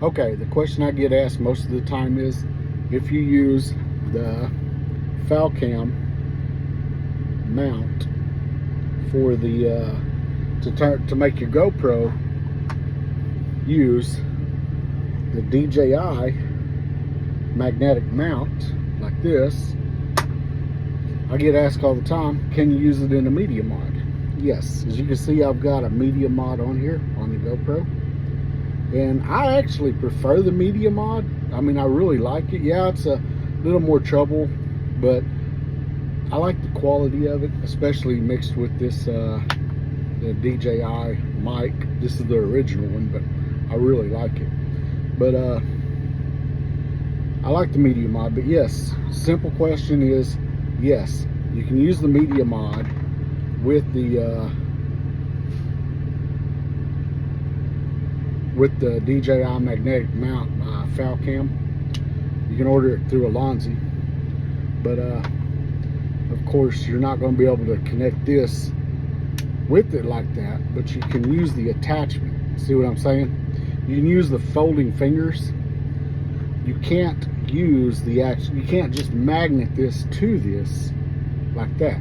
Okay, the question I get asked most of the time is if you use the Falcam mount for the to make your GoPro use the DJI magnetic mount like this. I get asked all the time, can you use it in a media mod? Yes, as you can see, I've got a media mod on here on the GoPro, and I actually prefer the media mod. I mean, I really like it. Yeah, it's a little more trouble, but I like the quality of it, especially mixed with this the DJI mic. This is the original one, but I really like it. But I like the media mod. But yes, simple question is yes, you can use the media mod with the DJI magnetic mount Falcam. You can order it through Ulanzi, but of course you're not going to be able to connect this with it like that, but you can use the attachment. See what I'm saying? You can use the folding fingers. You can't use the you can't just magnet this to this like that,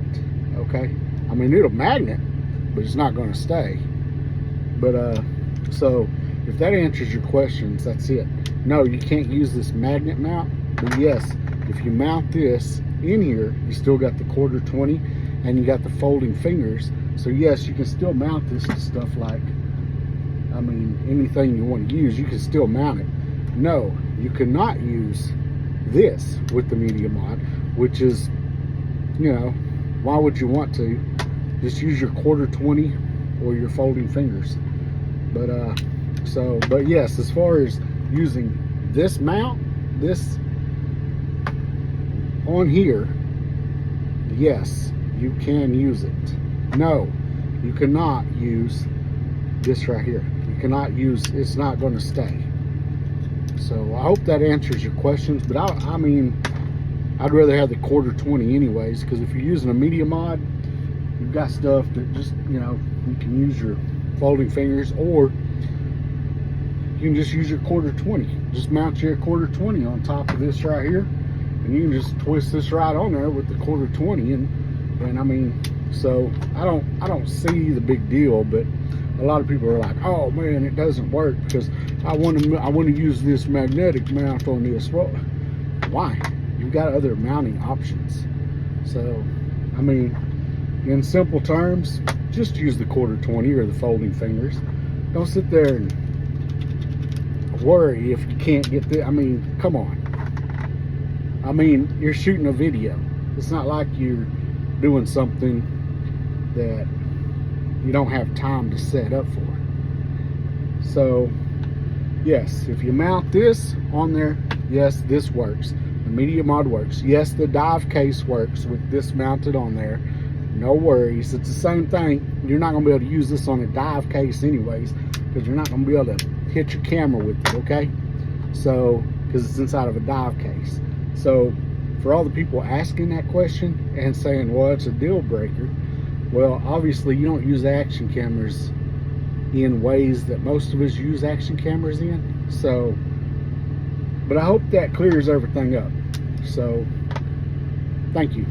okay? I mean, it'll magnet, but it's not going to stay. But so if that answers your questions, that's it. No, you can't use this magnet mount, but yes, if you mount this in here, you still got the 1/4-20 and you got the folding fingers. So yes, you can still mount this to stuff like, I mean, anything you want to use, you can still mount it. No, you cannot use this with the media mod, which is, you know, why would you want to? Just use your 1/4-20 or your folding fingers. But but yes, as far as using this mount, this on here, yes, you can use it. No, you cannot use this right here. You cannot use, it's not going to stay. So I hope that answers your questions. But I mean, I'd rather have the 1/4-20 anyways, because if you're using a media mod, you've got stuff that just, you know, you can use your folding fingers, or you can just use your 1/4-20. Just mount your 1/4-20 on top of this right here, and you can just twist this right on there with the 1/4-20, and I mean, so I don't see the big deal. But a lot of people are like, oh man, it doesn't work because I want to use this magnetic mount on this. Well, why? You've got other mounting options. So I mean, in simple terms, just use the 1/4-20 or the folding fingers. Don't sit there and worry if you can't get the, I mean, come on. I mean, you're shooting a video. It's not like you're doing something that you don't have time to set up for. So yes, if you mount this on there, yes, this works. The media mod works. Yes, the dive case works with this mounted on there. No worries. It's the same thing. You're not going to be able to use this on a dive case anyways, because you're not going to be able to hit your camera with it, okay? So, because it's inside of a dive case. So for all the people asking that question and saying, well, it's a deal breaker, well, obviously you don't use action cameras in ways that most of us use action cameras in. So, but I hope that clears everything up. So thank you.